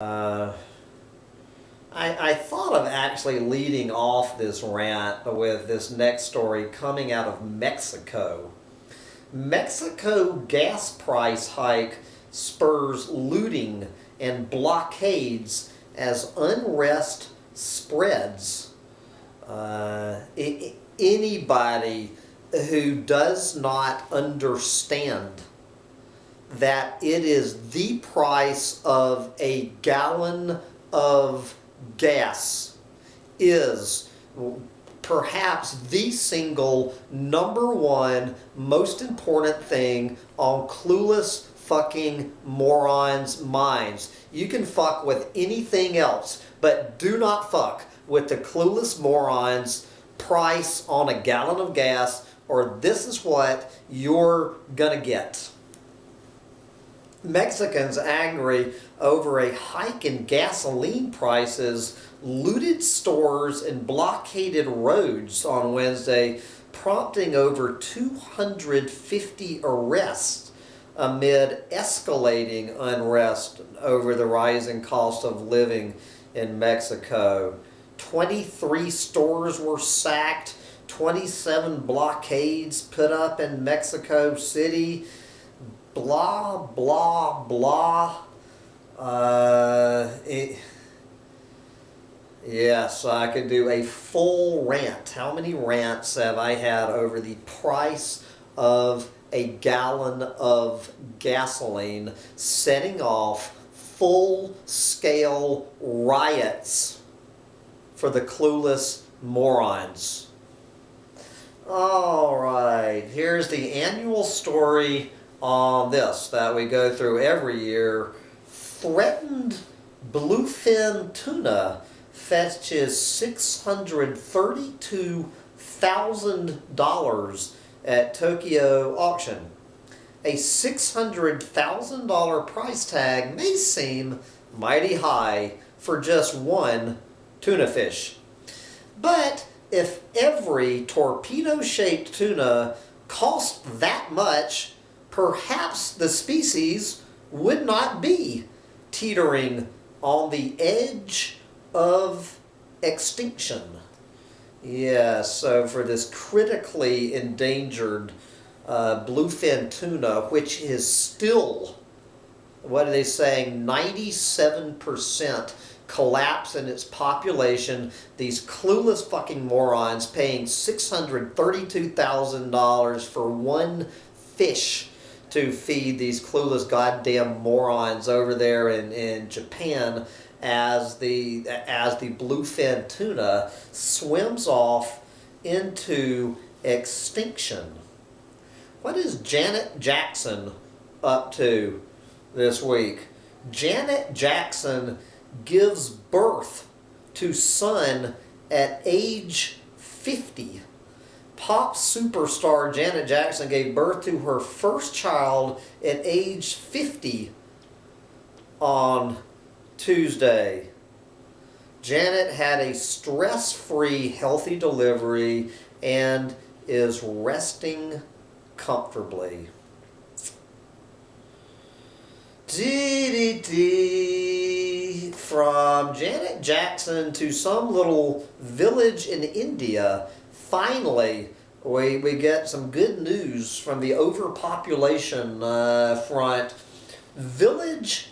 Uh, I thought of actually leading off this rant with this next story coming out of Mexico. Mexico gas price hike spurs looting and blockades as unrest spreads. Anybody who does not understand that it is the price of a gallon of gas is perhaps the single number one most important thing on clueless fucking morons' minds. You can fuck with anything else, but do not fuck with the clueless morons' price on a gallon of gas, or this is what you're gonna get. Mexicans angry over a hike in gasoline prices looted stores and blockaded roads on Wednesday, prompting over 250 arrests amid escalating unrest over the rising cost of living in Mexico. 23 stores were sacked, 27 blockades put up in Mexico City. Blah, blah, blah. Yes, I could do a full rant. How many rants have I had over the price of a gallon of gasoline, setting off full-scale riots for the clueless morons? All right, here's the annual story on this that we go through every year. Threatened bluefin tuna fetches $632,000 at Tokyo auction. A $600,000 price tag may seem mighty high for just one tuna fish. But if every torpedo-shaped tuna cost that much, perhaps the species would not be teetering on the edge of extinction. Yes, so for this critically endangered bluefin tuna, which is still, what are they saying, 97% collapse in its population, these clueless fucking morons paying $632,000 for one fish to feed these clueless goddamn morons over there in Japan as the bluefin tuna swims off into extinction. What is Janet Jackson up to this week? Janet Jackson gives birth to son at age 50. Pop superstar Janet Jackson gave birth to her first child at age 50 on Tuesday. Janet had a stress-free, healthy delivery and is resting comfortably. From Janet Jackson to some little village in India. Finally, we get some good news from the overpopulation front. Village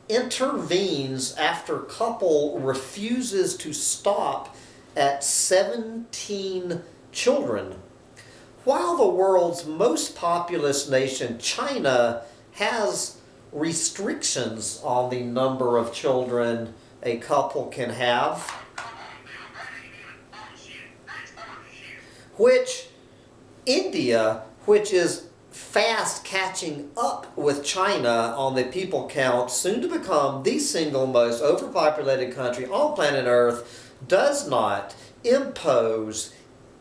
intervenes after couple refuses to stop at 17 children. While the world's most populous nation, China, has restrictions on the number of children a couple can have, which India, which is fast catching up with China on the people count, soon to become the single most overpopulated country on planet Earth, does not impose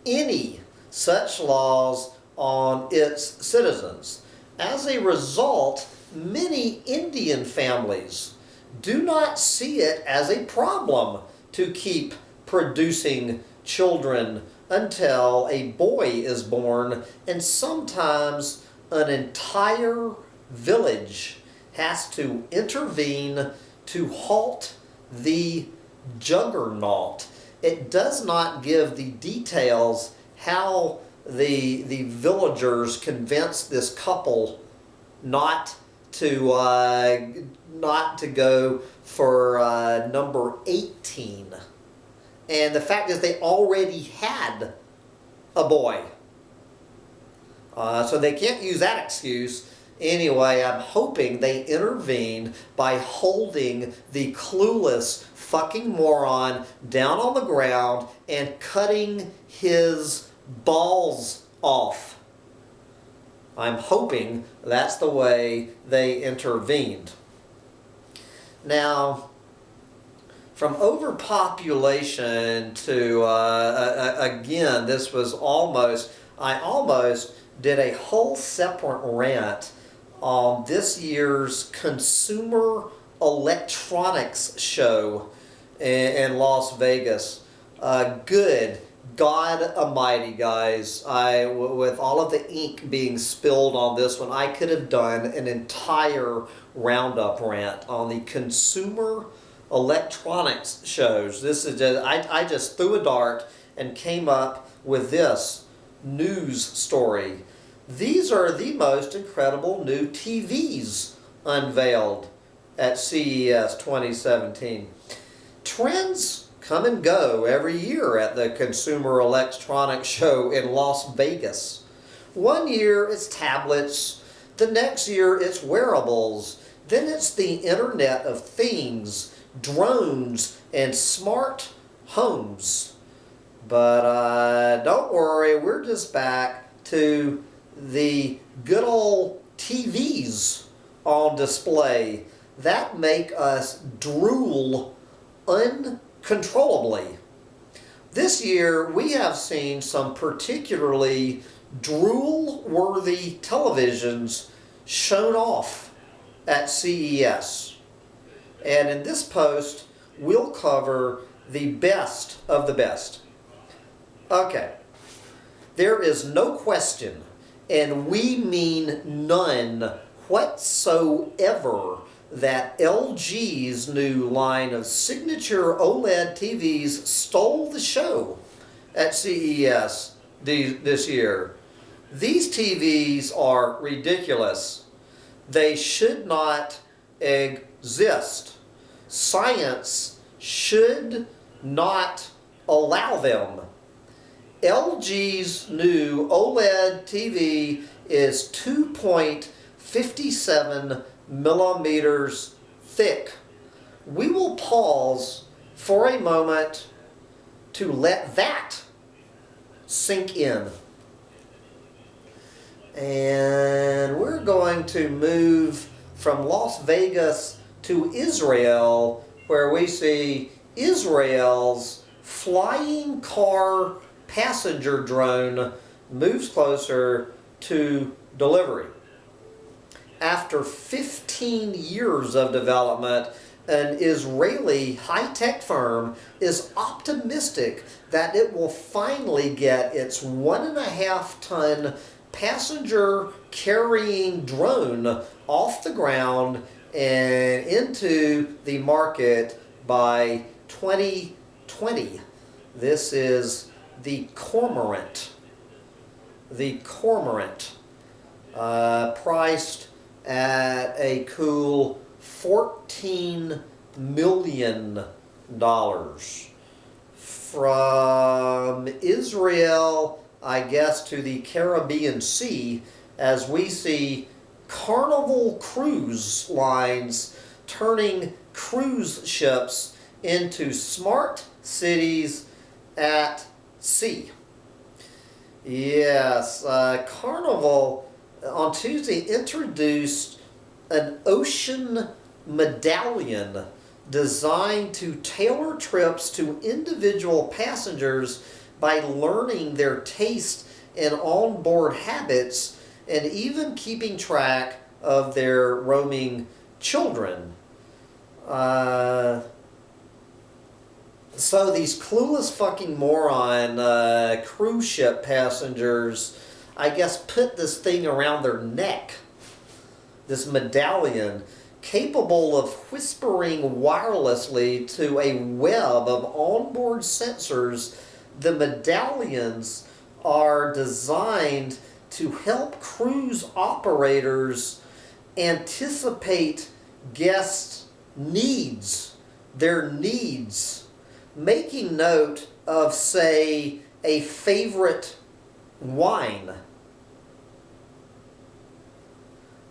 any such laws on its citizens. As a result, many Indian families do not see it as a problem to keep producing children until a boy is born, and sometimes an entire village has to intervene to halt the juggernaut. It does not give the details how the villagers convinced this couple not to go for number 18. And the fact is they already had a boy. So they can't use that excuse. Anyway, I'm hoping they intervene by holding the clueless fucking moron down on the ground and cutting his balls off. I'm hoping that's the way they intervened. Now, from overpopulation to, again, this was I almost did a whole separate rant on this year's Consumer Electronics Show in Las Vegas. Good God Almighty, guys. With all of the ink being spilled on this one, I could have done an entire roundup rant on the Consumer Electronics shows. This is just, I just threw a dart and came up with this news story. These are the most incredible new TVs unveiled at CES 2017. Trends come and go every year at the Consumer Electronics Show in Las Vegas. One year it's tablets, the next year it's wearables, then it's the Internet of Things, drones, and smart homes. But don't worry, we're just back to the good old TVs on display that make us drool uncontrollably. This year we have seen some particularly drool-worthy televisions shown off at CES. And in this post, we'll cover the best of the best. Okay, there is no question, and we mean none whatsoever, that LG's new line of signature OLED TVs stole the show at CES this year. These TVs are ridiculous. They should not exist. Science should not allow them. LG's new OLED TV is 2.57 millimeters thick. We will pause for a moment to let that sink in. And we're going to move from Las Vegas to Israel, where we see Israel's flying car passenger drone moves closer to delivery. After 15 years of development, an Israeli high-tech firm is optimistic that it will finally get its 1.5-ton passenger carrying drone off the ground and into the market by 2020. This is the Cormorant. The Cormorant, priced at a cool $14 million. From Israel, I guess, to the Caribbean Sea, as we see Carnival Cruise Lines turning cruise ships into smart cities at sea. Yes, Carnival on Tuesday introduced an ocean medallion designed to tailor trips to individual passengers by learning their taste and onboard habits, and even keeping track of their roaming children. So these clueless fucking moron cruise ship passengers, I guess, put this thing around their neck, this medallion, capable of whispering wirelessly to a web of onboard sensors, the medallions are designed to help cruise operators anticipate guests' needs, their needs, making note of, say, a favorite wine.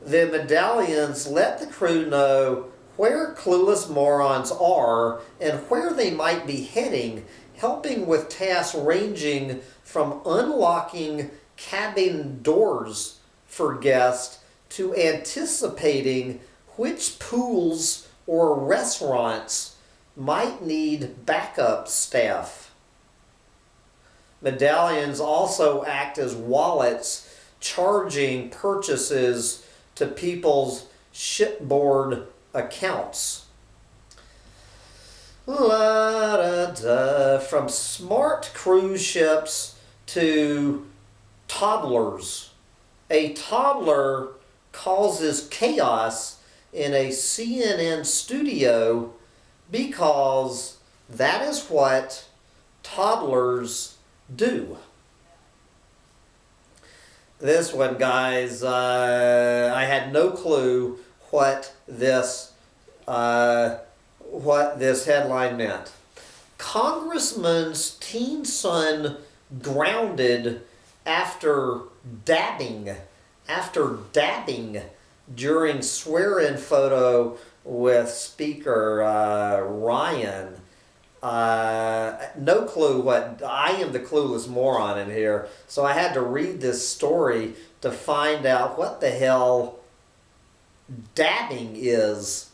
The medallions let the crew know where clueless morons are and where they might be heading, helping with tasks ranging from unlocking cabin doors for guests to anticipating which pools or restaurants might need backup staff. Medallions also act as wallets, charging purchases to people's shipboard accounts. From smart cruise ships to toddlers. A toddler causes chaos in a CNN studio because that is what toddlers do. This one, guys, I had no clue what this headline meant. Congressman's teen son grounded after dabbing during swear-in photo with Speaker Ryan. No clue what, I am the clueless moron in here, so I had to read this story to find out what the hell dabbing is.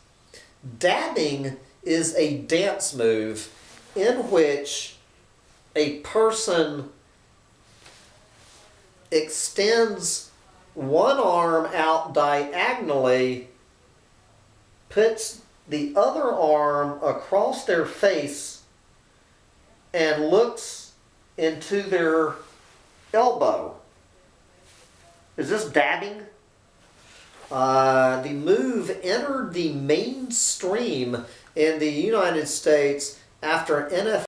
Dabbing is a dance move in which a person extends one arm out diagonally, puts the other arm across their face, and looks into their elbow. Is this dabbing? The move entered the mainstream in the United States after NFL